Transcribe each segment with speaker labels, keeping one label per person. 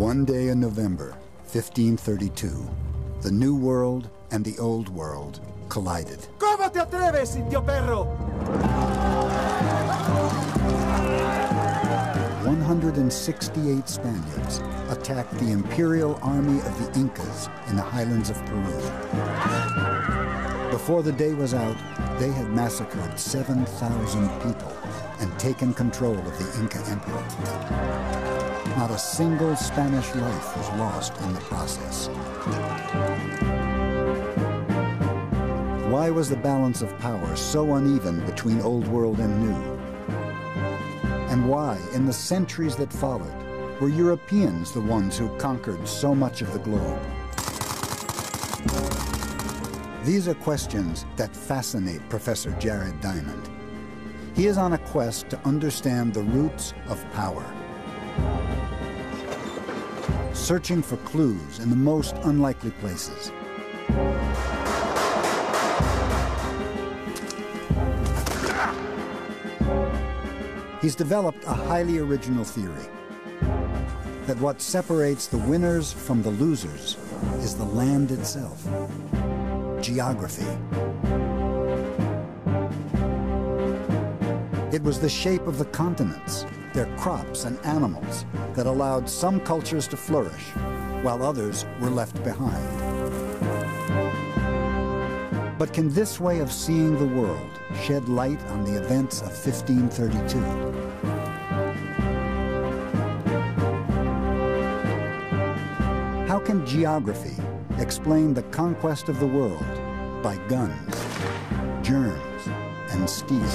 Speaker 1: One day in November, 1532, the New World and the Old World collided.
Speaker 2: ¿Cómo te atreves, indio perro?
Speaker 1: 168 Spaniards attacked the imperial army of the Incas in the highlands of Peru. Before the day was out, they had massacred 7,000 people and taken control of the Inca Emperor. Not a single Spanish life was lost in the process. Why was the balance of power so uneven between Old World and New? And why, in the centuries that followed, were Europeans the ones who conquered so much of the globe? These are questions that fascinate Professor Jared Diamond. He is on a quest to understand the roots of power, searching for clues in the most unlikely places. He's developed a highly original theory that what separates the winners from the losers is the land itself, geography. It was the shape of the continents, their crops and animals, that allowed some cultures to flourish, while others were left behind. But can this way of seeing the world shed light on the events of 1532? How can geography explain the conquest of the world by guns, germs, and steel?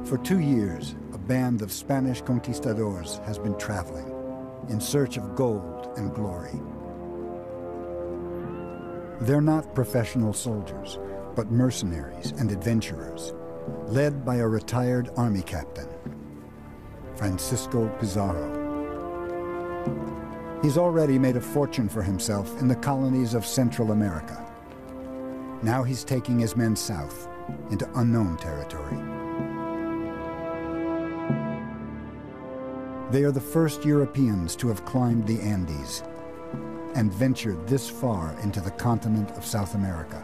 Speaker 1: For 2 years, a band of Spanish conquistadors has been traveling in search of gold and glory. They're not professional soldiers, but mercenaries and adventurers, led by a retired army captain, Francisco Pizarro. He's already made a fortune for himself in the colonies of Central America. Now he's taking his men south into unknown territory. They are the first Europeans to have climbed the Andes and ventured this far into the continent of South America.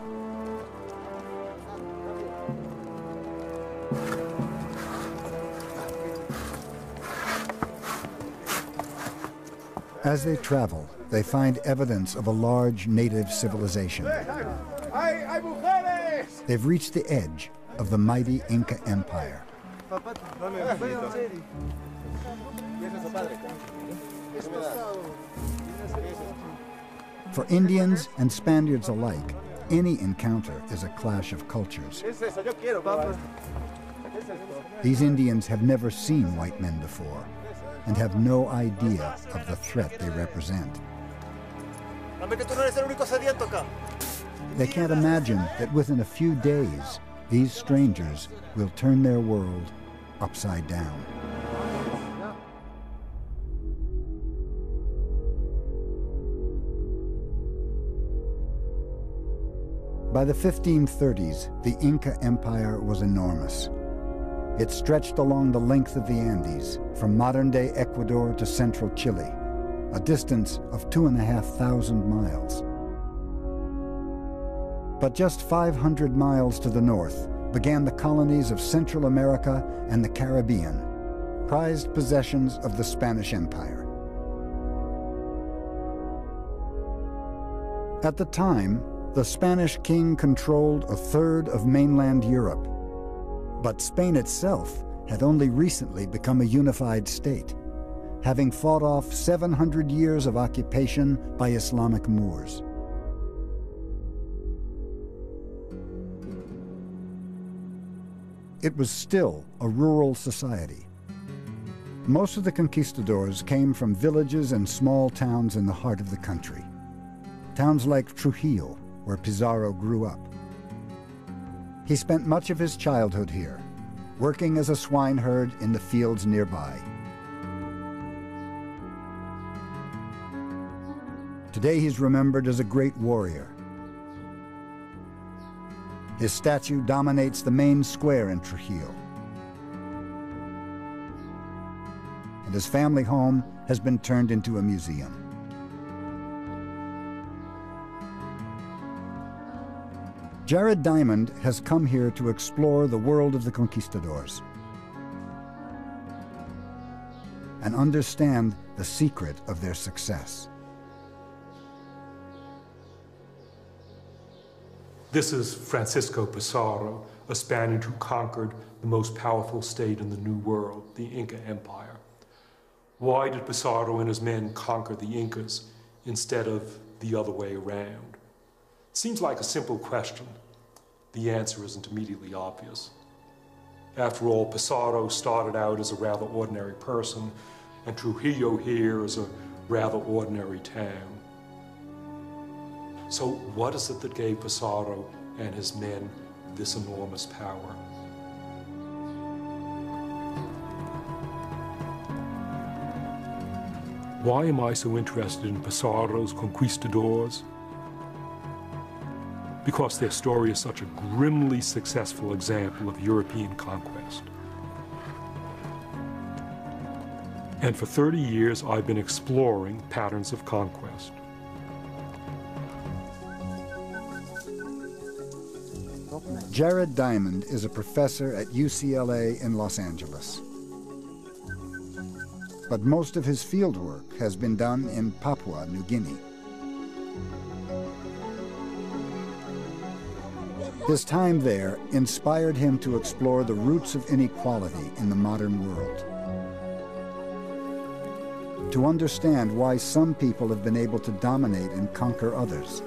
Speaker 1: As they travel, they find evidence of a large native civilization. They've reached the edge of the mighty Inca Empire. For Indians and Spaniards alike, any encounter is a clash of cultures. These Indians have never seen white men before and have no idea of the threat they represent. They can't imagine that within a few days, these strangers will turn their world upside down. By the 1530s, the Inca Empire was enormous. It stretched along the length of the Andes, from modern-day Ecuador to central Chile, a distance of 2,500 miles. But just 500 miles to the north began the colonies of Central America and the Caribbean, prized possessions of the Spanish Empire. At the time, the Spanish king controlled a third of mainland Europe, but Spain itself had only recently become a unified state. having fought off 700 years of occupation by Islamic Moors. It was still a rural society. Most of the conquistadors came from villages and small towns in the heart of the country. Towns like Trujillo, where Pizarro grew up. He spent much of his childhood here, working as a swineherd in the fields nearby. Today he's remembered as a great warrior. His statue dominates the main square in Trujillo. And his family home has been turned into a museum. Jared Diamond has come here to explore the world of the conquistadors and understand the secret of their success.
Speaker 3: This is Francisco Pizarro, a Spaniard who conquered the most powerful state in the New World, the Inca Empire. Why did Pizarro and his men conquer the Incas instead of the other way around? It seems like a simple question. The answer isn't immediately obvious. After all, Pizarro started out as a rather ordinary person, and Trujillo here is a rather ordinary town. So what is it that gave Pizarro and his men this enormous power? Why am I so interested in Pizarro's conquistadors? Because their story is such a grimly successful example of European conquest. And for 30 years, I've been exploring patterns of conquest.
Speaker 1: Jared Diamond is a professor at UCLA in Los Angeles. But most of his fieldwork has been done in Papua New Guinea. His time there inspired him to explore the roots of inequality in the modern world, to understand why some people have been able to dominate and conquer others.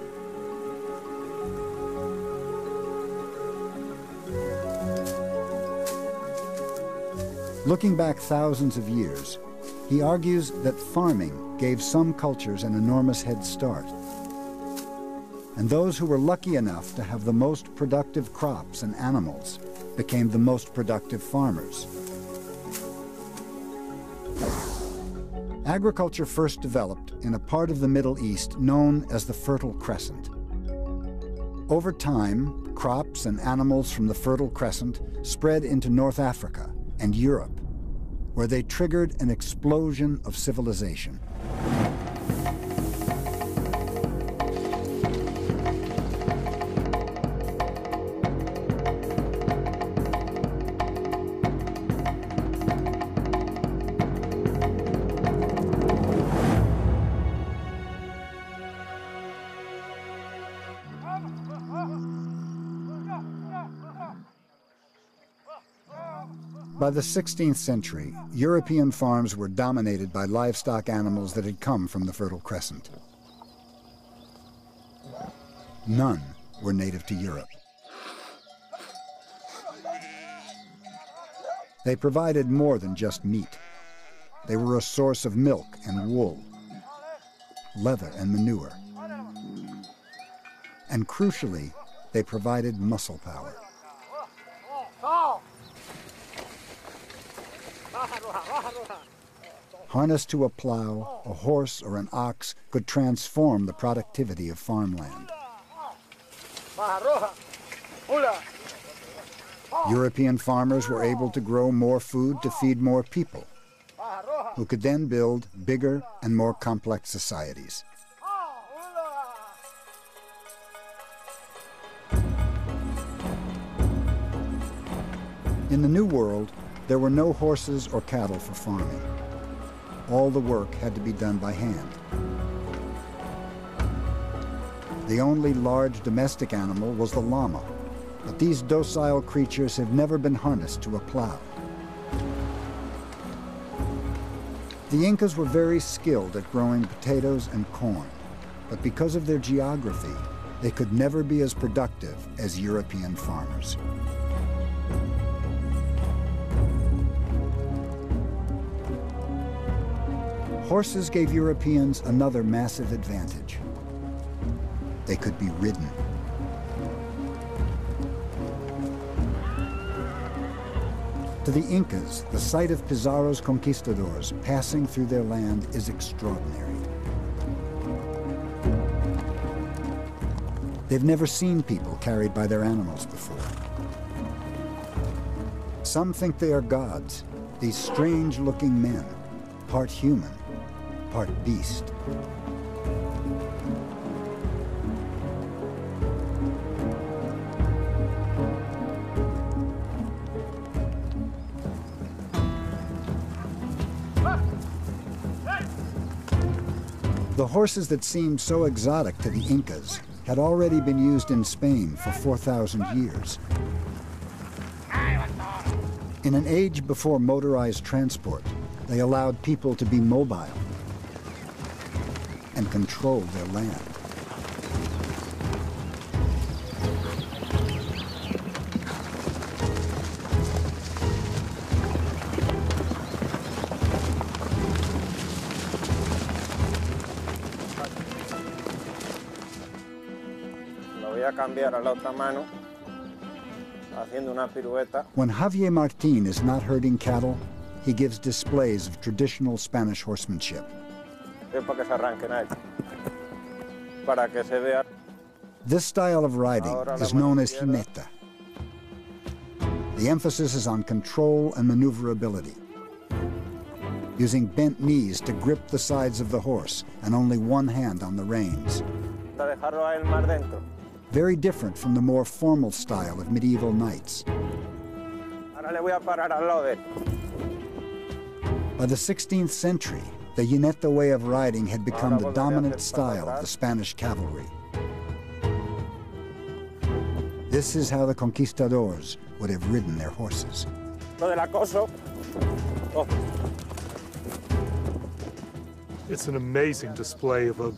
Speaker 1: Looking back thousands of years, he argues that farming gave some cultures an enormous head start. And those who were lucky enough to have the most productive crops and animals became the most productive farmers. Agriculture first developed in a part of the Middle East known as the Fertile Crescent. Over time, crops and animals from the Fertile Crescent spread into North Africa and Europe, where they triggered an explosion of civilization. By the 16th century, European farms were dominated by livestock animals that had come from the Fertile Crescent. None were native to Europe. They provided more than just meat. They were a source of milk and wool, leather and manure. And crucially, they provided muscle power. Harnessed to a plow, a horse or an ox could transform the productivity of farmland. European farmers were able to grow more food to feed more people, who could then build bigger and more complex societies. In the New World, there were no horses or cattle for farming. All the work had to be done by hand. The only large domestic animal was the llama, but these docile creatures have never been harnessed to a plow. The Incas were very skilled at growing potatoes and corn, but because of their geography, they could never be as productive as European farmers. Horses gave Europeans another massive advantage. They could be ridden. To the Incas, the sight of Pizarro's conquistadors passing through their land is extraordinary. They've never seen people carried by their animals before. Some think they are gods, these strange-looking men, part human, part beast. The horses that seemed so exotic to the Incas had already been used in Spain for 4,000 years. In an age before motorized transport, they allowed people to be mobile and control their land. When Javier Martin is not herding cattle, he gives displays of traditional Spanish horsemanship. This style of riding is known as jineta. The emphasis is on control and maneuverability, using bent knees to grip the sides of the horse and only one hand on the reins. Very different from the more formal style of medieval knights. By the 16th century, the jineta way of riding had become the dominant style of the Spanish cavalry. This is how the conquistadors would have ridden their horses.
Speaker 3: It's an amazing display of a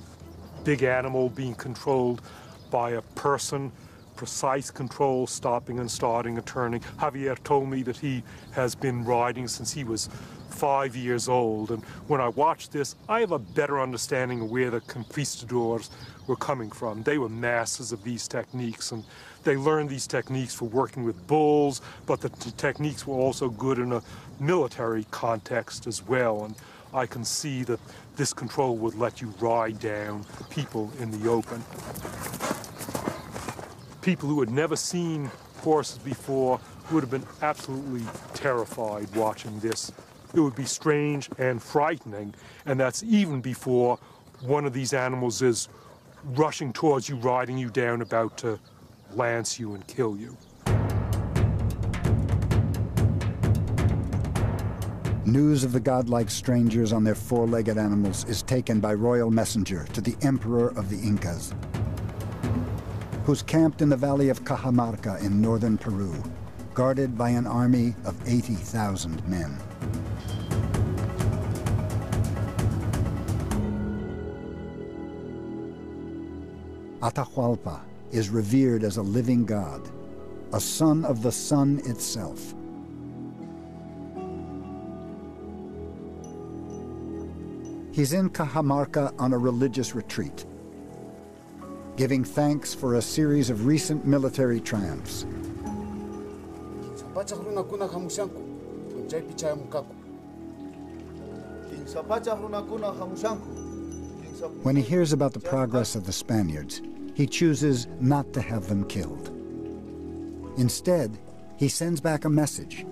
Speaker 3: big animal being controlled by a person, precise control, stopping and starting and turning. Javier told me that he has been riding since he was 5 years old, and when I watched this, I have a better understanding of where the conquistadors were coming from. They were masters of these techniques, and they learned these techniques for working with bulls, but the techniques were also good in a military context as well, and I can see that this control would let you ride down people in the open. People who had never seen horses before would have been absolutely terrified watching this. It would be strange and frightening, and that's even before one of these animals is rushing towards you, riding you down, about to lance you and kill you.
Speaker 1: News of the godlike strangers on their four-legged animals is taken by royal messenger to the emperor of the Incas, who's camped in the valley of Cajamarca in northern Peru, guarded by an army of 80,000 men. Atahualpa is revered as a living god, a son of the sun itself. He's in Cajamarca on a religious retreat, giving thanks for a series of recent military triumphs. When he hears about the progress of the Spaniards, he chooses not to have them killed. Instead, he sends back a message.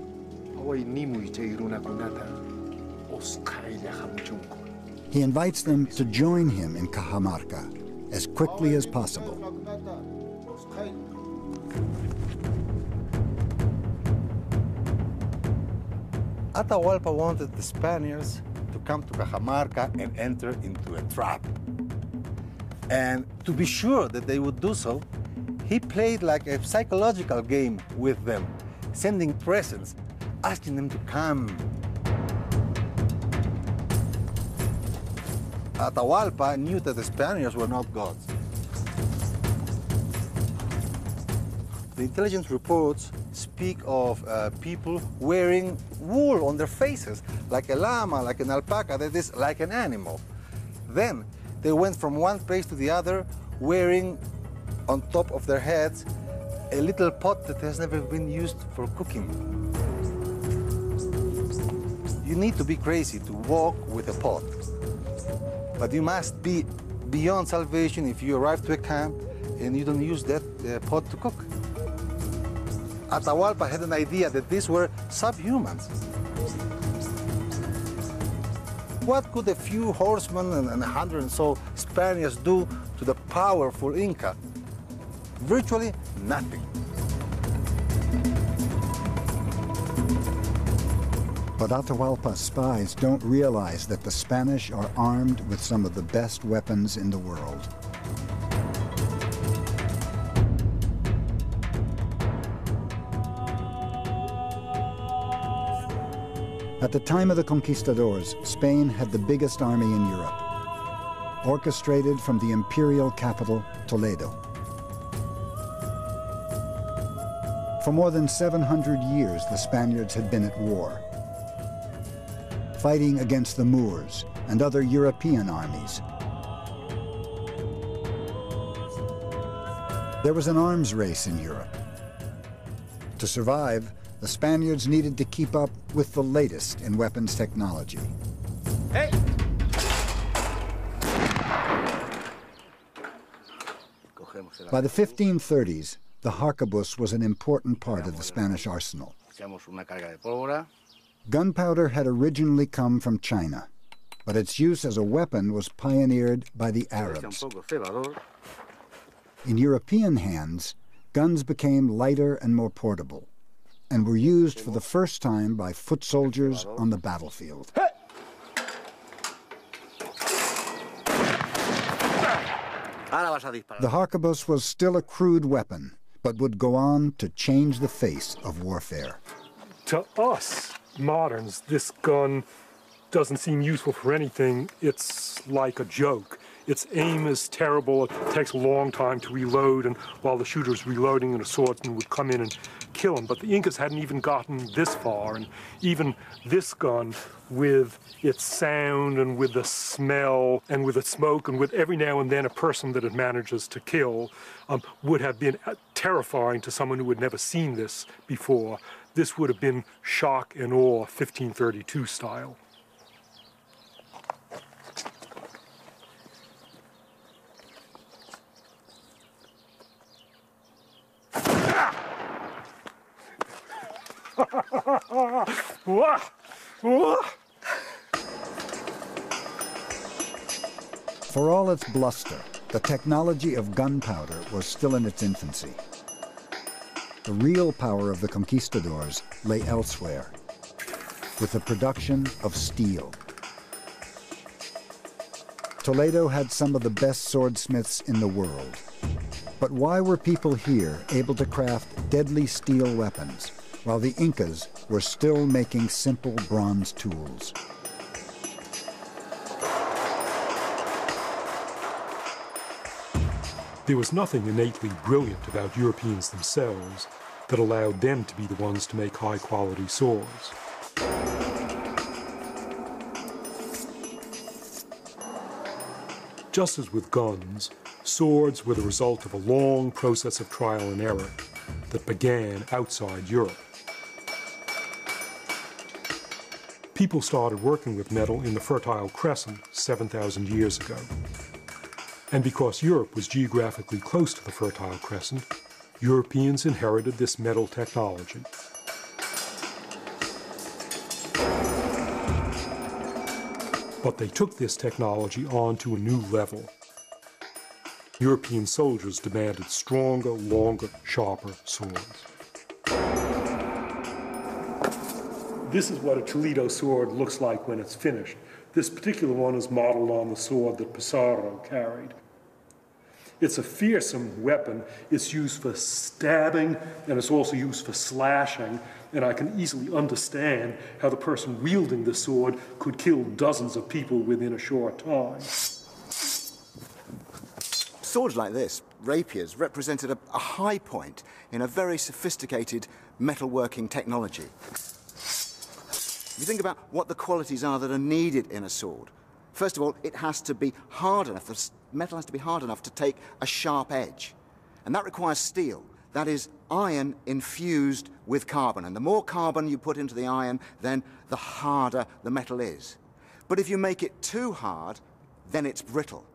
Speaker 1: He invites them to join him in Cajamarca as quickly as possible.
Speaker 4: Atahualpa wanted the Spaniards to come to Cajamarca and enter into a trap. And to be sure that they would do so, he played like a psychological game with them, sending presents, asking them to come. Atahualpa knew that the Spaniards were not gods. The intelligence reports speak of people wearing wool on their faces, like a llama, like an alpaca, that is like an animal. Then they went from one place to the other wearing on top of their heads a little pot that has never been used for cooking. You need to be crazy to walk with a pot. But you must be beyond salvation if you arrive to a camp and you don't use that pot to cook. Atahualpa had an idea that these were subhumans. What could a few horsemen and 100 and so Spaniards do to the powerful Inca? Virtually nothing.
Speaker 1: But Atahualpa's spies don't realize that the Spanish are armed with some of the best weapons in the world. At the time of the conquistadors, Spain had the biggest army in Europe, orchestrated from the imperial capital, Toledo. For more than 700 years, the Spaniards had been at war, fighting against the Moors and other European armies. There was an arms race in Europe. To survive, the Spaniards needed to keep up with the latest in weapons technology.
Speaker 2: Hey!
Speaker 1: By the 1530s, the harquebus was an important part of the Spanish arsenal. Gunpowder had originally come from China, but its use as a weapon was pioneered by the Arabs. In European hands, guns became lighter and more portable, and were used for the first time by foot soldiers on the battlefield. The harquebus was still a crude weapon, but would go on to change the face of warfare.
Speaker 3: To us, moderns, this gun doesn't seem useful for anything. It's like a joke. Its aim is terrible. It takes a long time to reload, and while the shooter's reloading, and a swordsman would come in and kill him. But the Incas hadn't even gotten this far, and even this gun, with its sound and with the smell and with the smoke and with every now and then a person that it manages to kill, would have been terrifying to someone who had never seen this before. This would have been shock and awe, 1532 style.
Speaker 1: For all its bluster, the technology of gunpowder was still in its infancy. The real power of the conquistadors lay elsewhere, with the production of steel. Toledo had some of the best swordsmiths in the world. But why were people here able to craft deadly steel weapons, while the Incas were still making simple bronze tools?
Speaker 3: There was nothing innately brilliant about Europeans themselves that allowed them to be the ones to make high-quality swords. Just as with guns, swords were the result of a long process of trial and error that began outside Europe. People started working with metal in the Fertile Crescent 7,000 years ago. And because Europe was geographically close to the Fertile Crescent, Europeans inherited this metal technology. But they took this technology on to a new level. European soldiers demanded stronger, longer, sharper swords. This is what a Toledo sword looks like when it's finished. This particular one is modeled on the sword that Pizarro carried. It's a fearsome weapon. It's used for stabbing, and it's also used for slashing. And I can easily understand how the person wielding the sword could kill dozens of people within a short time.
Speaker 5: Swords like this, rapiers, represented a high point in a very sophisticated metalworking technology. If you think about what the qualities are that are needed in a sword, first of all, it has to be hard enough, the metal has to be hard enough to take a sharp edge. And that requires steel. That is iron infused with carbon. And the more carbon you put into the iron, then the harder the metal is. But if you make it too hard, then it's brittle.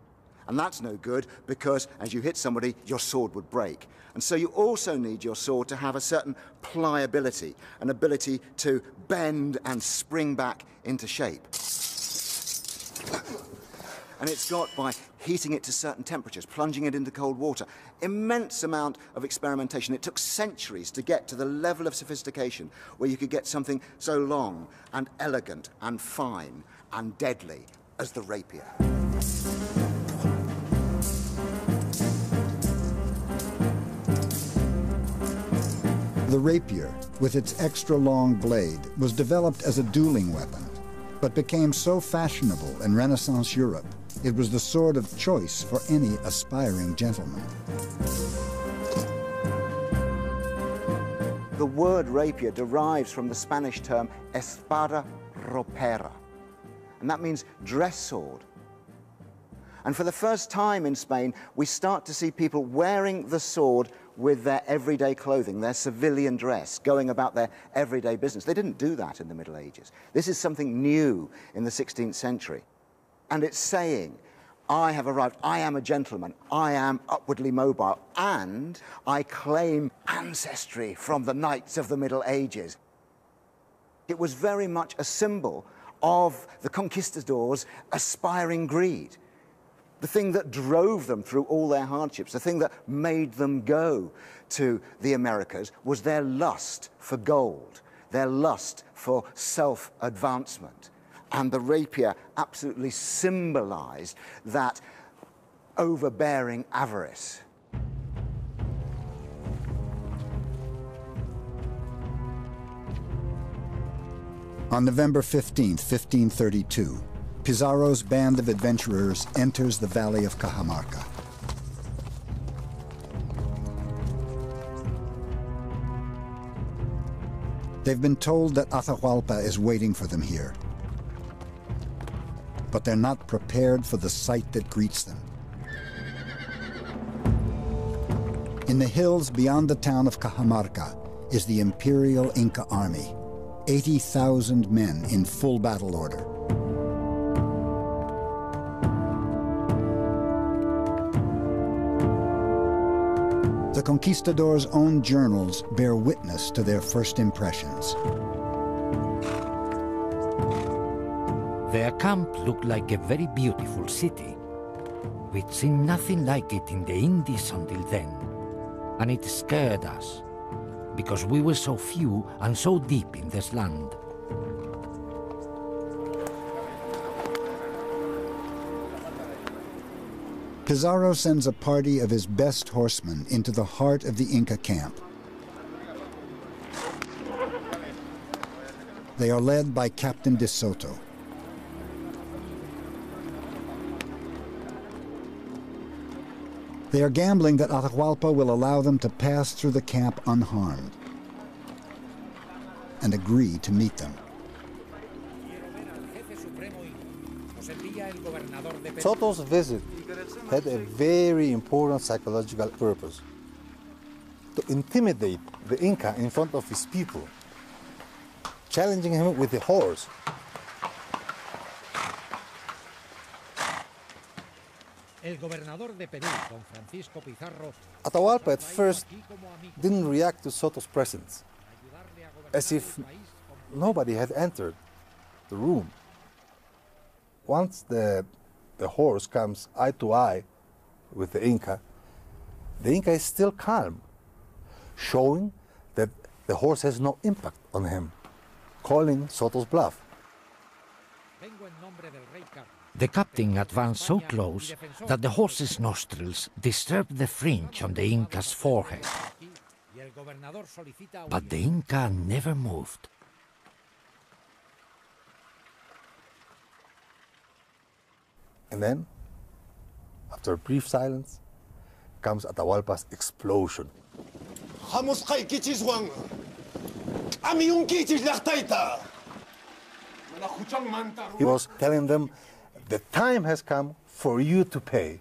Speaker 5: And that's no good because as you hit somebody, your sword would break. And so you also need your sword to have a certain pliability, an ability to bend and spring back into shape. And it's got, by heating it to certain temperatures, plunging it into cold water, immense amount of experimentation. It took centuries to get to the level of sophistication where you could get something so long and elegant and fine and deadly as the rapier.
Speaker 1: The rapier, with its extra-long blade, was developed as a dueling weapon, but became so fashionable in Renaissance Europe, it was the sword of choice for any aspiring gentleman.
Speaker 5: The word rapier derives from the Spanish term espada ropera, and that means dress sword. And for the first time in Spain, we start to see people wearing the sword with their everyday clothing, their civilian dress, going about their everyday business. They didn't do that in the Middle Ages. This is something new in the 16th century. And it's saying, I have arrived, I am a gentleman, I am upwardly mobile, and I claim ancestry from the knights of the Middle Ages. It was very much a symbol of the conquistadors' aspiring greed. The thing that drove them through all their hardships, the thing that made them go to the Americas, was their lust for gold, their lust for self-advancement. And the rapier absolutely symbolized that overbearing avarice.
Speaker 1: On November 15th, 1532, Pizarro's band of adventurers enters the valley of Cajamarca. They've been told that Atahualpa is waiting for them here, but they're not prepared for the sight that greets them. In the hills beyond the town of Cajamarca is the Imperial Inca army, 80,000 men in full battle order. The conquistadors' own journals bear witness to their first impressions.
Speaker 6: Their camp looked like a very beautiful city. We'd seen nothing like it in the Indies until then, and it scared us, because we were so few and so deep in this land.
Speaker 1: Pizarro sends a party of his best horsemen into the heart of the Inca camp. They are led by Captain de Soto. They are gambling that Atahualpa will allow them to pass through the camp unharmed, and agree to meet them.
Speaker 4: Soto's visit had a very important psychological purpose: to intimidate the Inca in front of his people, challenging him with the horse. Atahualpa at first didn't react to Soto's presence, as if nobody had entered the room. Once the horse comes eye to eye with the Inca is still calm, showing that the horse has no impact on him, calling Soto's bluff.
Speaker 6: The captain advanced so close that the horse's nostrils disturbed the fringe on the Inca's forehead. But the Inca never moved.
Speaker 4: And then After a brief silence, comes Atahualpa's explosion. He was telling them, the time has come for you to pay.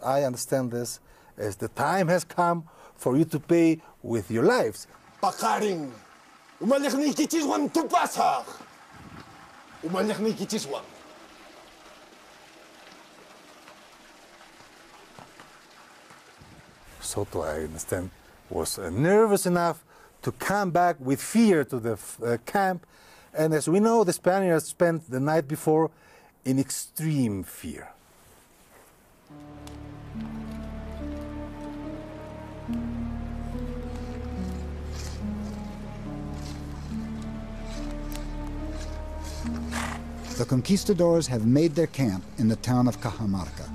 Speaker 4: I understand this as the time has come for you to pay with your lives. Soto, I understand, was nervous enough to come back with fear to the camp. And as we know, the Spaniards spent the night before in extreme fear.
Speaker 1: The conquistadors have made their camp in the town of Cajamarca.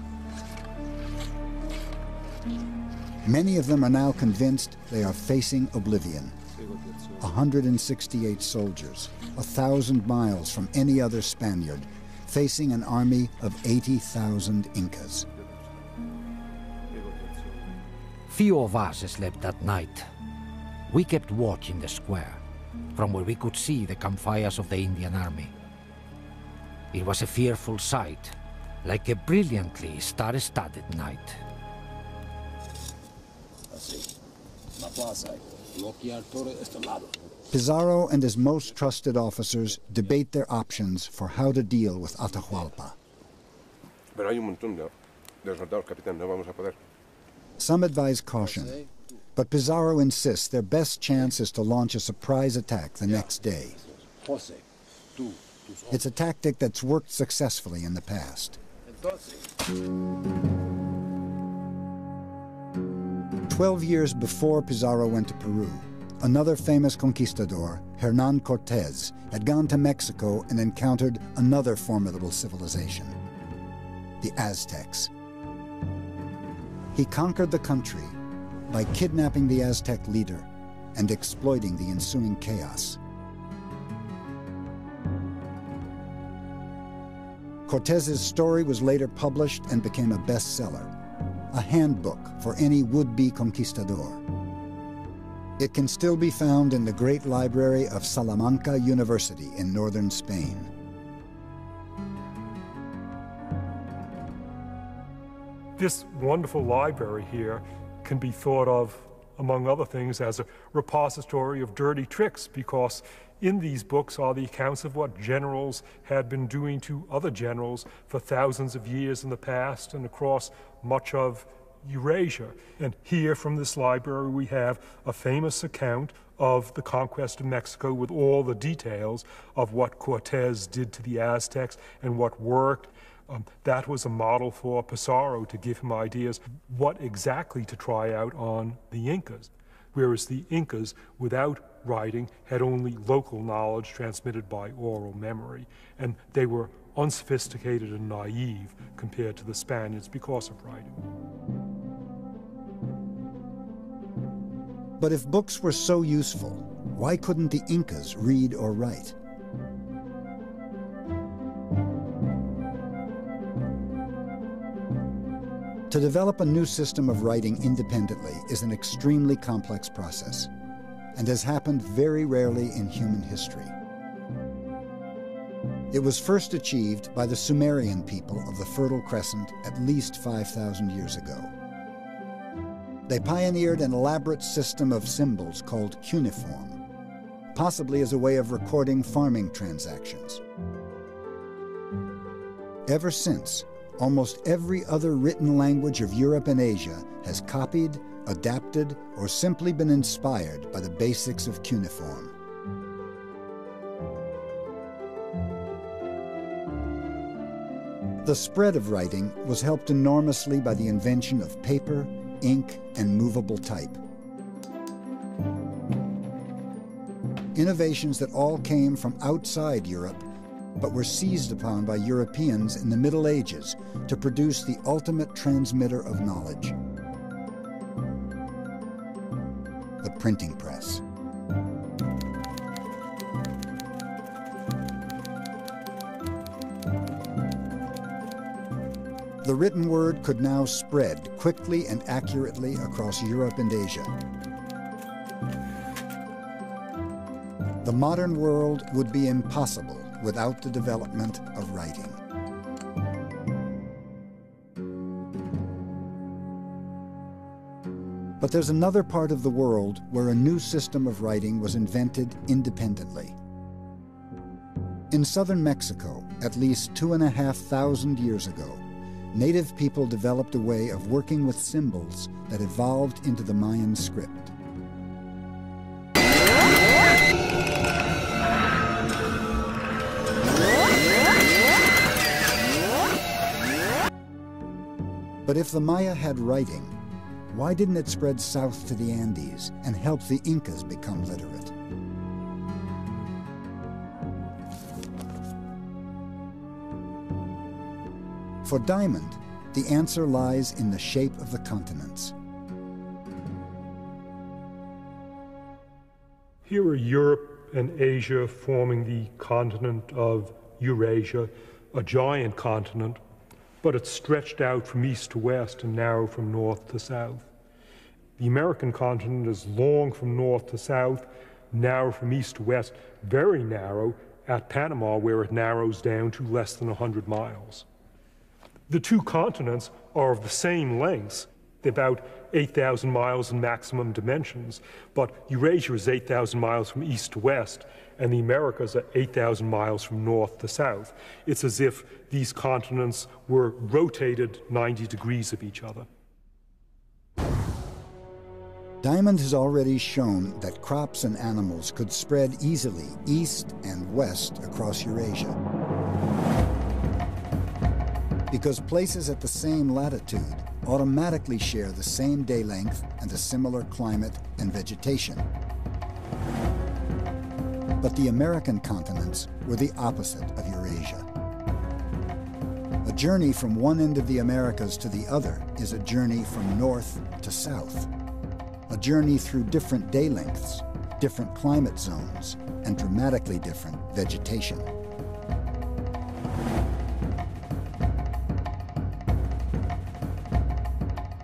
Speaker 1: Many of them are now convinced they are facing oblivion. 168 soldiers, 1,000 miles from any other Spaniard, facing an army of 80,000 Incas.
Speaker 6: Few of us slept that night. We kept watch in the square, from where we could see the campfires of the Indian army. It was a fearful sight, like a brilliantly star-studded night.
Speaker 1: Pizarro and his most trusted officers debate their options for how to deal with Atahualpa. Some advise caution, but Pizarro insists their best chance is to launch a surprise attack the next day. It's a tactic that's worked successfully in the past. 12 years before Pizarro went to Peru, another famous conquistador, Hernán Cortés, had gone to Mexico and encountered another formidable civilization, the Aztecs. He conquered the country by kidnapping the Aztec leader and exploiting the ensuing chaos. Cortés's story was later published and became a bestseller, a handbook for any would-be conquistador. It can still be found in the great library of Salamanca University in northern Spain.
Speaker 3: This wonderful library here can be thought of, among other things, as a repository of dirty tricks, because in these books are the accounts of what generals had been doing to other generals for thousands of years in the past and across much of Eurasia. And here from this library we have a famous account of the conquest of Mexico with all the details of what Cortés did to the Aztecs and what worked. That was a model for Pizarro to give him ideas what exactly to try out on the Incas, whereas the Incas, without writing, had only local knowledge transmitted by oral memory, and they were unsophisticated and naive compared to the Spaniards because of writing.
Speaker 1: But if books were so useful, why couldn't the Incas read or write? To develop a new system of writing independently is an extremely complex process, and has happened very rarely in human history. It was first achieved by the Sumerian people of the Fertile Crescent at least 5,000 years ago. They pioneered an elaborate system of symbols called cuneiform, possibly as a way of recording farming transactions. Ever since, almost every other written language of Europe and Asia has copied, adapted, or simply been inspired by the basics of cuneiform. The spread of writing was helped enormously by the invention of paper, ink, and movable type. Innovations that all came from outside Europe, but were seized upon by Europeans in the Middle Ages to produce the ultimate transmitter of knowledge: the printing press. The written word could now spread quickly and accurately across Europe and Asia. The modern world would be impossible without the development of writing. But there's another part of the world where a new system of writing was invented independently. In southern Mexico, at least 2,500 years ago, native people developed a way of working with symbols that evolved into the Mayan script. But if the Maya had writing, why didn't it spread south to the Andes and help the Incas become literate? For Diamond, the answer lies in the shape of the continents.
Speaker 3: Here are Europe and Asia forming the continent of Eurasia, a giant continent, but it's stretched out from east to west and narrow from north to south. The American continent is long from north to south, narrow from east to west, very narrow at Panama, where it narrows down to less than 100 miles. The two continents are of the same lengths, about 8,000 miles in maximum dimensions, but Eurasia is 8,000 miles from east to west, and the Americas are 8,000 miles from north to south. It's as if these continents were rotated 90 degrees of each other.
Speaker 1: Diamond has already shown that crops and animals could spread easily east and west across Eurasia. Because places at the same latitude automatically share the same day length and a similar climate and vegetation. But the American continents were the opposite of Eurasia. A journey from one end of the Americas to the other is a journey from north to south. A journey through different day lengths, different climate zones, and dramatically different vegetation.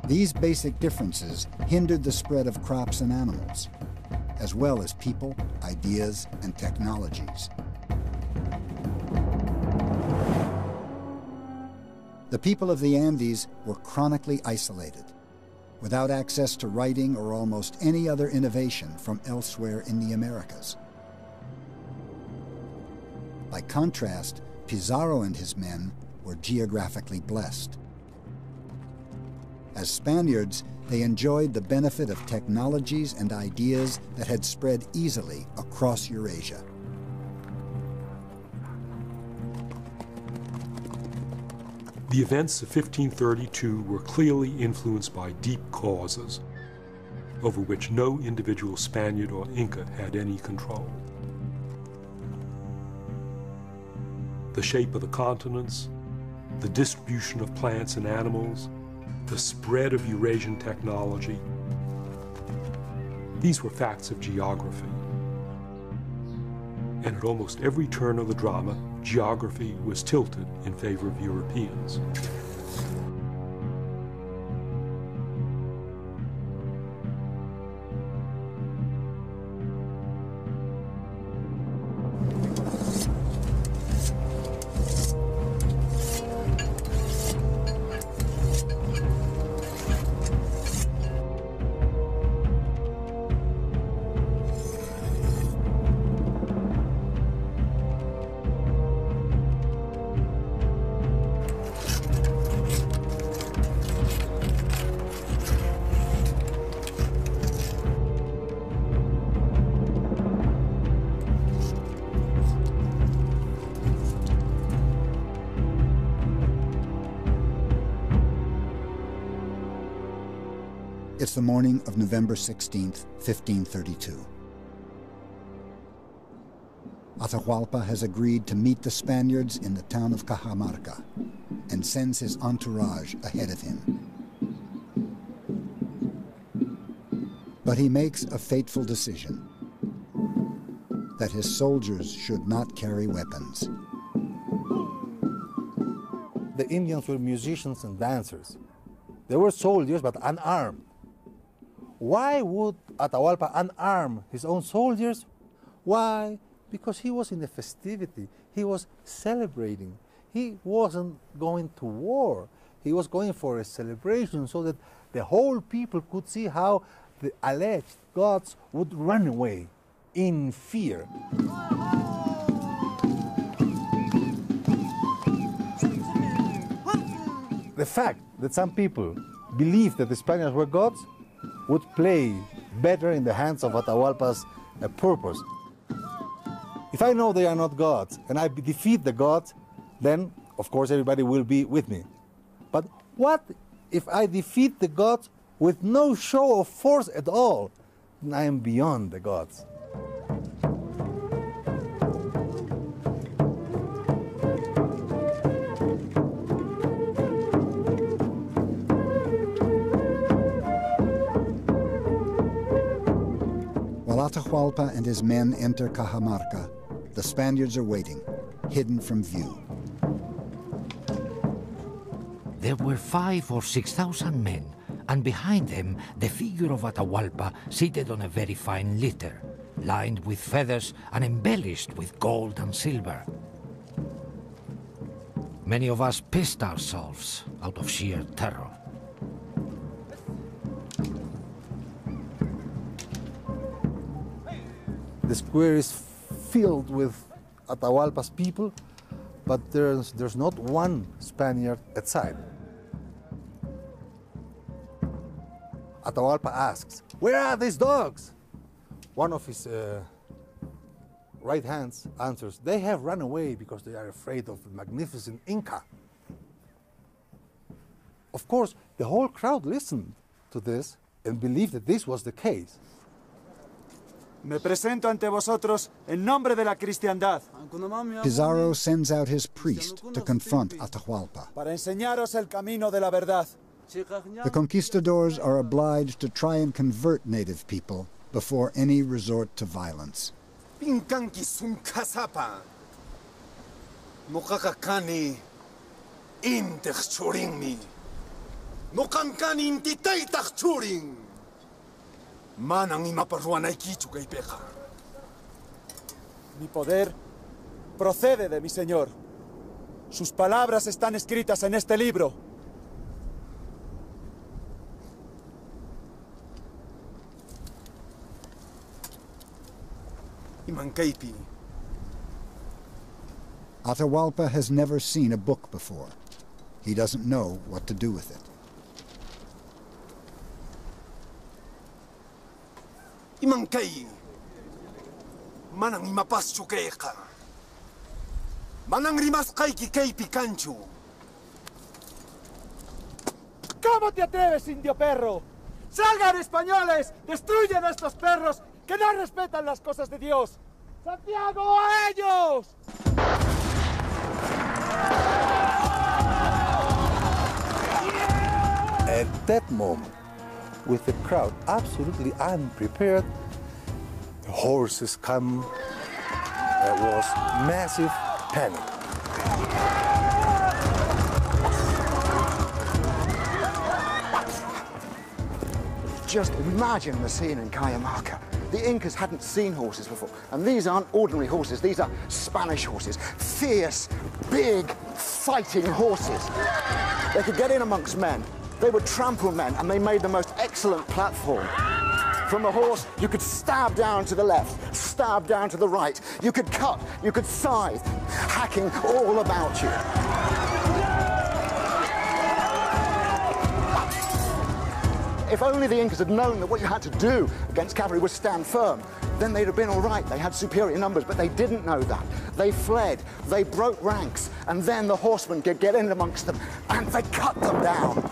Speaker 1: These basic differences hindered the spread of crops and animals, as well as people, ideas, and technologies. The people of the Andes were chronically isolated, without access to writing or almost any other innovation from elsewhere in the Americas. By contrast, Pizarro and his men were geographically blessed. As Spaniards, they enjoyed the benefit of technologies and ideas that had spread easily across Eurasia.
Speaker 3: The events of 1532 were clearly influenced by deep causes, over which no individual Spaniard or Inca had any control. The shape of the continents, the distribution of plants and animals, the spread of Eurasian technology. These were facts of geography. And at almost every turn of the drama, geography was tilted in favor of Europeans.
Speaker 1: It's the morning of November 16th, 1532. Atahualpa has agreed to meet the Spaniards in the town of Cajamarca and sends his entourage ahead of him. But he makes a fateful decision: that his soldiers should not carry weapons.
Speaker 4: the Indians were musicians and dancers. They were soldiers, but unarmed. Why would Atahualpa unarm his own soldiers? Why? Because he was in a festivity. He was celebrating. He wasn't going to war. He was going for a celebration so that the whole people could see how the alleged gods would run away in fear. The fact that some people believed that the Spaniards were gods would play better in the hands of Atahualpa's purpose. If I know they are not gods and I defeat the gods, then of course everybody will be with me. But what if I defeat the gods with no show of force at all? Then I am beyond the gods.
Speaker 1: While Atahualpa and his men enter Cajamarca, the Spaniards are waiting, hidden from view.
Speaker 6: There were 5,000 or 6,000 men, and behind them the figure of Atahualpa seated on a very fine litter, lined with feathers and embellished with gold and silver. Many of us pissed ourselves out of sheer terror.
Speaker 4: The square is filled with Atahualpa's people, but there's not one Spaniard outside. Atahualpa asks, "Where are these dogs?" One of his right hands answers, "They have run away because they are afraid of the magnificent Inca." Of course, the whole crowd listened to this and believed that this was the case.
Speaker 2: Me presento ante vosotros en nombre de la cristiandad.
Speaker 1: Pizarro sends out his priest to confront Atahualpa.
Speaker 2: Para enseñaros el camino de la verdad.
Speaker 1: The conquistadors are obliged to try and convert native people before any resort to violence.
Speaker 7: Pinkanki sunkasapa. Mokakakani intechchuringmi. Mokankani intitaitachchuring. Manang imaparruanay kichugay peja.
Speaker 2: Mi poder procede de mi Señor. Sus palabras están escritas en este libro.
Speaker 7: Imankaipi.
Speaker 1: Atahualpa has never seen a book before. He doesn't know what to do with it.
Speaker 7: Imankay. Manang imapaschu keika. Manang rimas kaiki keipi kanchu.
Speaker 2: ¿Cómo te atreves, indio perro? ¡Salgan, españoles! ¡Destruyen a estos perros que no respetan las cosas de Dios! ¡Santiago, a ellos!
Speaker 4: At that moment, with the crowd absolutely unprepared, the horses come. There was massive panic.
Speaker 5: Just imagine the scene in Cajamarca. The Incas hadn't seen horses before, and these aren't ordinary horses, these are Spanish horses. Fierce, big, fighting horses. They could get in amongst men, they would trample men, and they made the most excellent platform. From the horse, you could stab down to the left, stab down to the right. You could cut, you could scythe, hacking all about you. If only the Incas had known that what you had to do against cavalry was stand firm, then they'd have been all right. They had superior numbers, but they didn't know that. They fled, they broke ranks, and then the horsemen could get in amongst them, and they cut them down.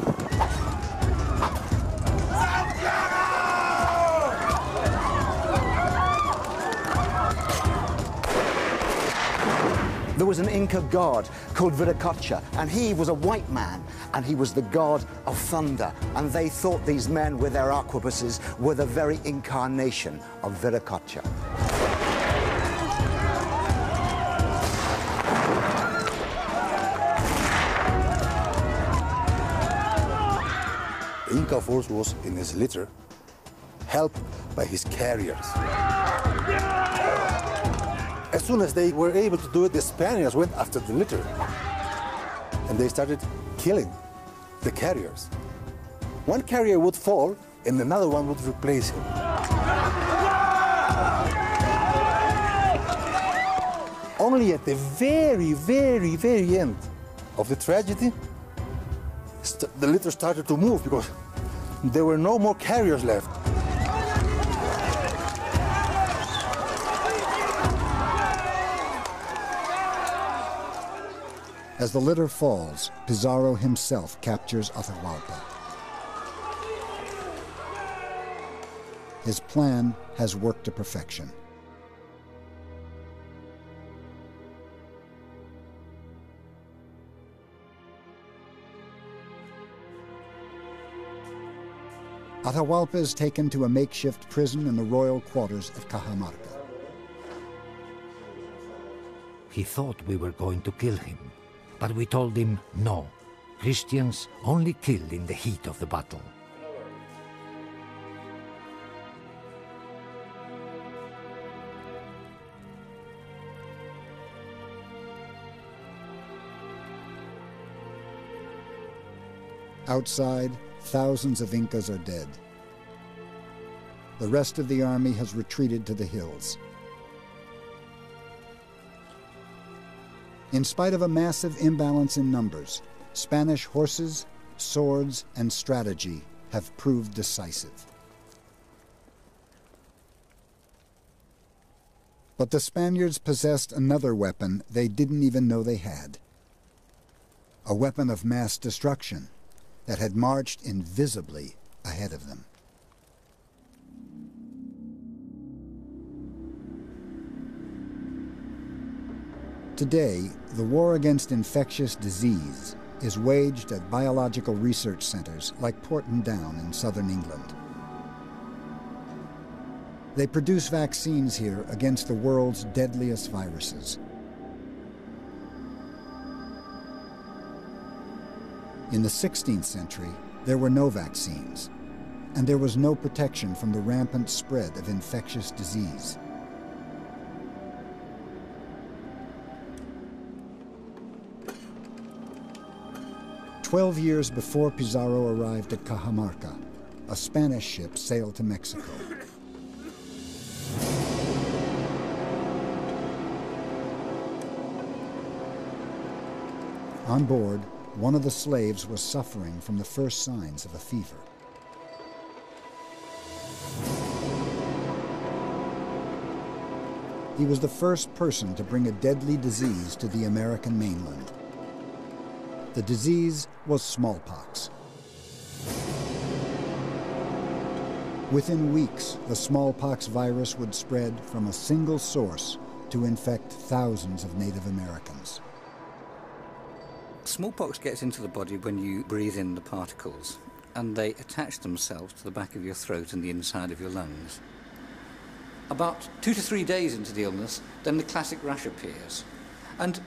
Speaker 5: There was an Inca god called Viracocha, and he was a white man, and he was the god of thunder. And they thought these men with their arquebuses were the very incarnation of Viracocha.
Speaker 4: Inca force was in his litter, helped by his carriers. As soon as they were able to do it, the Spaniards went after the litter, and they started killing the carriers. One carrier would fall, and another one would replace him. Only at the very, very, very end of the tragedy, the litter started to move because there were no more carriers left.
Speaker 1: As the litter falls, Pizarro himself captures Atahualpa. His plan has worked to perfection. Atahualpa is taken to a makeshift prison in the royal quarters of Cajamarca.
Speaker 6: He thought we were going to kill him, but we told him no. Christians only killed in the heat of the battle.
Speaker 1: Outside, thousands of Incas are dead. The rest of the army has retreated to the hills. In spite of a massive imbalance in numbers, Spanish horses, swords, and strategy have proved decisive. But the Spaniards possessed another weapon they didn't even know they had. A weapon of mass destruction that had marched invisibly ahead of them. Today, the war against infectious disease is waged at biological research centers like Porton Down in southern England. They produce vaccines here against the world's deadliest viruses. In the 16th century, there were no vaccines, and there was no protection from the rampant spread of infectious disease. "12 years before Pizarro arrived at Cajamarca, a Spanish ship sailed to Mexico. On board, one of the slaves was suffering from the first signs of a fever. He was the first person to bring a deadly disease to the American mainland. The disease was smallpox. Within weeks, the smallpox virus would spread from a single source to infect thousands of Native Americans.
Speaker 8: Smallpox gets into the body when you breathe in the particles, and they attach themselves to the back of your throat and the inside of your lungs. About 2 to 3 days into the illness, then the classic rash appears. And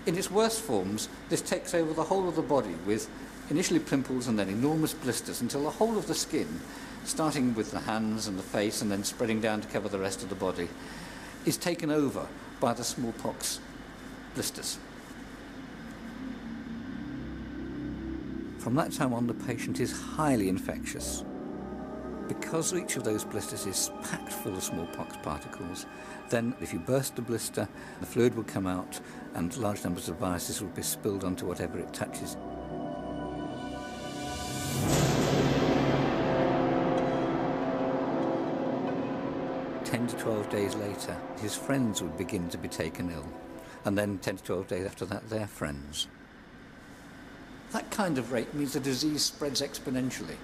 Speaker 8: in its worst forms, this takes over the whole of the body with initially pimples and then enormous blisters until the whole of the skin, starting with the hands and the face and then spreading down to cover the rest of the body, is taken over by the smallpox blisters. From that time on, the patient is highly infectious. Because each of those blisters is packed full of smallpox particles, then if you burst the blister, the fluid will come out and large numbers of viruses will be spilled onto whatever it touches. "10 to 12 days later, his friends would begin to be taken ill, and then 10 to 12 days after that, their friends. That kind of rate means the disease spreads exponentially.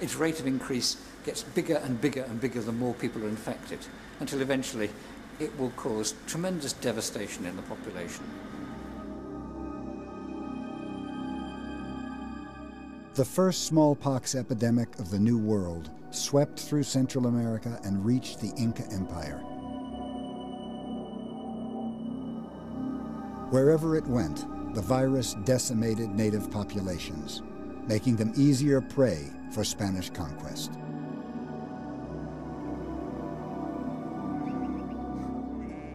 Speaker 8: Its rate of increase gets bigger and bigger and bigger the more people are infected, until eventually it will cause tremendous devastation in the population.
Speaker 1: The first smallpox epidemic of the New World swept through Central America and reached the Inca Empire. Wherever it went, the virus decimated native populations. making them easier prey for Spanish conquest.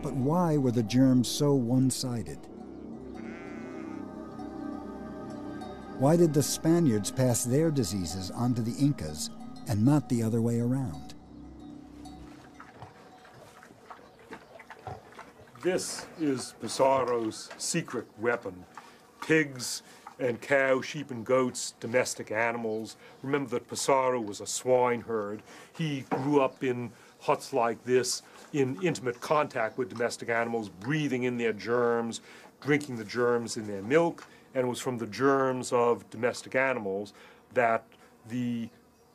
Speaker 1: But why were the germs so one-sided? Why did the Spaniards pass their diseases on to the Incas and not the other way around?
Speaker 3: This is Pizarro's secret weapon. Pigs and cows, sheep and goats, domestic animals. Remember that Pizarro was a swineherd. He grew up in huts like this, in intimate contact with domestic animals, breathing in their germs, drinking the germs in their milk, and it was from the germs of domestic animals that the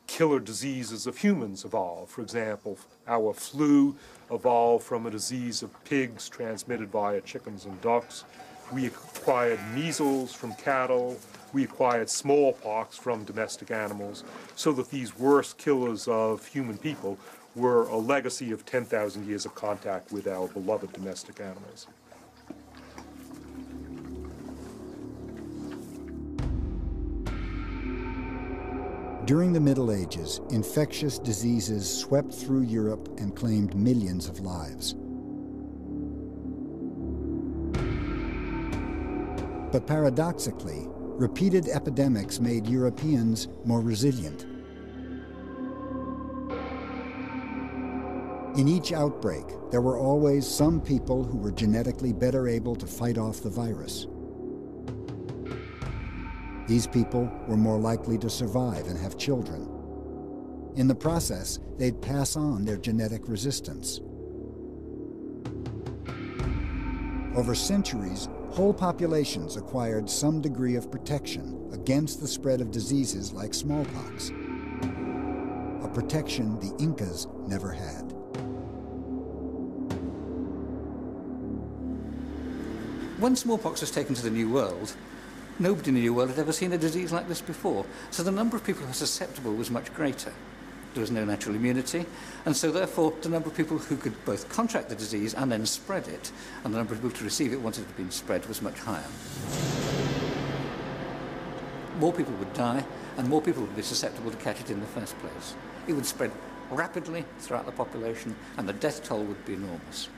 Speaker 3: killer diseases of humans evolved. For example, our flu evolved from a disease of pigs transmitted via chickens and ducks. We acquired measles from cattle. We acquired smallpox from domestic animals, so that these worst killers of human people were a legacy of 10,000 years of contact with our beloved domestic animals.
Speaker 1: During the Middle Ages, infectious diseases swept through Europe and claimed millions of lives. But paradoxically, repeated epidemics made Europeans more resilient. In each outbreak, there were always some people who were genetically better able to fight off the virus. These people were more likely to survive and have children. In the process, they'd pass on their genetic resistance. Over centuries, whole populations acquired some degree of protection against the spread of diseases like smallpox, a protection the Incas never had.
Speaker 8: When smallpox was taken to the New World, nobody in the New World had ever seen a disease like this before, so the number of people who were susceptible was much greater. There was no natural immunity, and so therefore the number of people who could both contract the disease and then spread it, and the number of people to receive it once it had been spread, was much higher. More people would die, and more people would be susceptible to catch it in the first place. It would spread rapidly throughout the population, and the death toll would be enormous.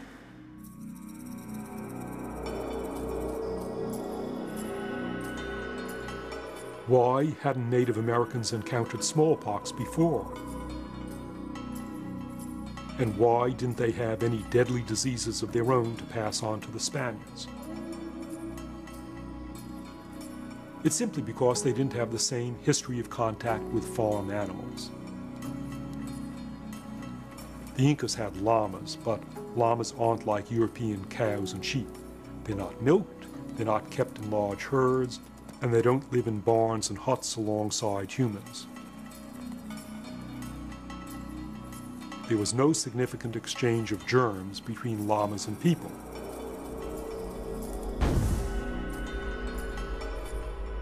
Speaker 3: Why hadn't Native Americans encountered smallpox before? And why didn't they have any deadly diseases of their own to pass on to the Spaniards? It's simply because they didn't have the same history of contact with farm animals. The Incas had llamas, but llamas aren't like European cows and sheep. They're not milked, they're not kept in large herds, and they don't live in barns and huts alongside humans. There was no significant exchange of germs between llamas and people.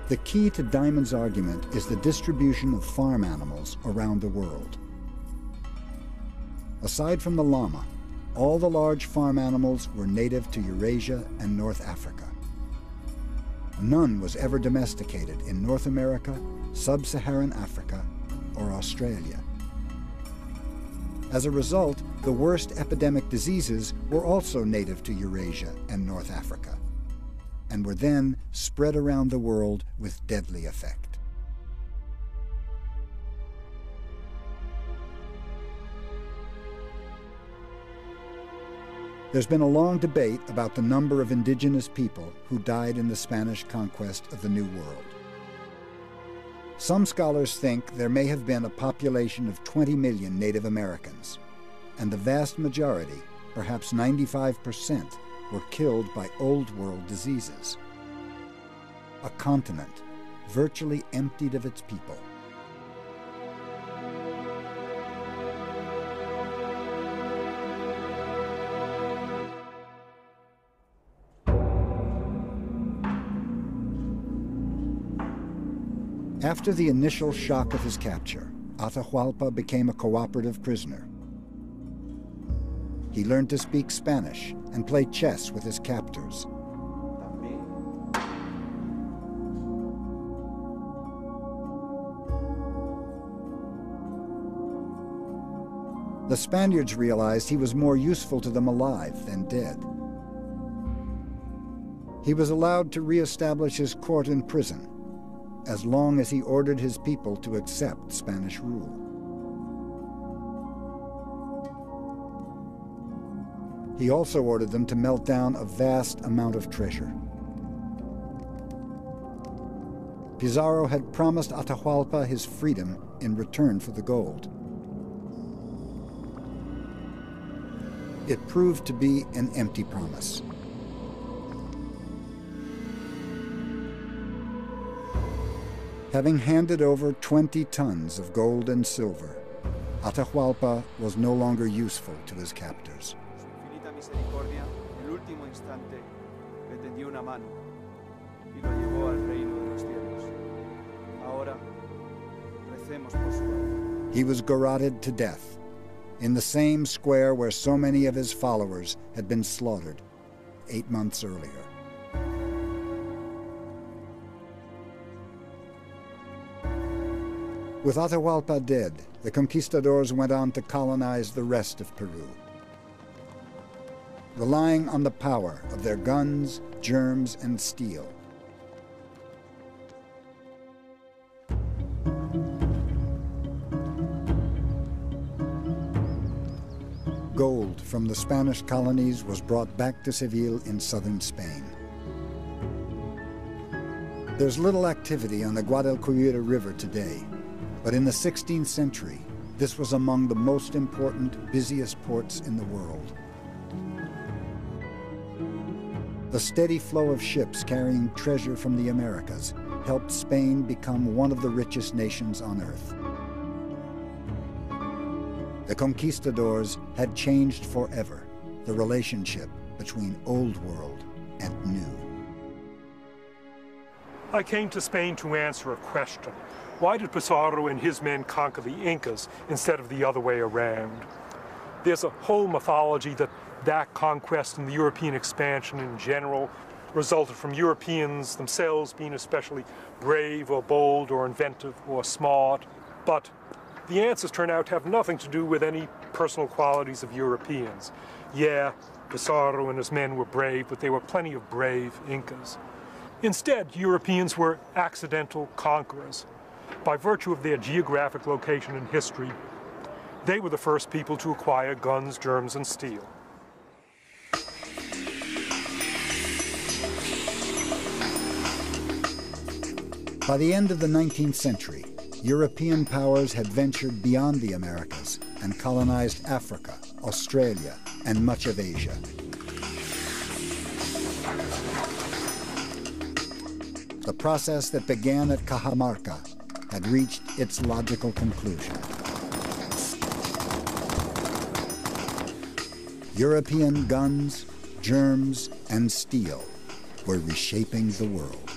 Speaker 1: The key to Diamond's argument is the distribution of farm animals around the world. Aside from the llama, all the large farm animals were native to Eurasia and North Africa. None was ever domesticated in North America, Sub-Saharan Africa, or Australia. As a result, the worst epidemic diseases were also native to Eurasia and North Africa, and were then spread around the world with deadly effect. There's been a long debate about the number of indigenous people who died in the Spanish conquest of the New World. Some scholars think there may have been a population of 20 million Native Americans, and the vast majority, perhaps 95%, were killed by Old World diseases. A continent virtually emptied of its people. After the initial shock of his capture, Atahualpa became a cooperative prisoner. He learned to speak Spanish and play chess with his captors. The Spaniards realized he was more useful to them alive than dead. He was allowed to reestablish his court and prison, as long as he ordered his people to accept Spanish rule. He also ordered them to melt down a vast amount of treasure. Pizarro had promised Atahualpa his freedom in return for the gold. It proved to be an empty promise. Having handed over 20 tons of gold and silver, Atahualpa was no longer useful to his captors.
Speaker 2: Su infinita misericordia, en el último instante, le tendió una mano y lo llevó al reino de los cielos. Ahora, recemos por su alma.
Speaker 1: He was garroted to death in the same square where so many of his followers had been slaughtered 8 months earlier. With Atahualpa dead, the conquistadors went on to colonize the rest of Peru, relying on the power of their guns, germs, and steel. Gold from the Spanish colonies was brought back to Seville in southern Spain. There's little activity on the Guadalquivir River today, but in the 16th century, this was among the most important, busiest ports in the world. The steady flow of ships carrying treasure from the Americas helped Spain become one of the richest nations on earth. The conquistadors had changed forever the relationship between Old World and New.
Speaker 3: I came to Spain to answer a question. Why did Pizarro and his men conquer the Incas instead of the other way around? There's a whole mythology that conquest and the European expansion in general resulted from Europeans themselves being especially brave or bold or inventive or smart. But the answers turn out to have nothing to do with any personal qualities of Europeans. Yeah, Pizarro and his men were brave, but there were plenty of brave Incas. Instead, Europeans were accidental conquerors. By virtue of their geographic location in history, they were the first people to acquire guns, germs, and steel.
Speaker 1: By the end of the 19th century, European powers had ventured beyond the Americas and colonized Africa, Australia, and much of Asia. The process that began at Cajamarca had reached its logical conclusion. European guns, germs, and steel were reshaping the world.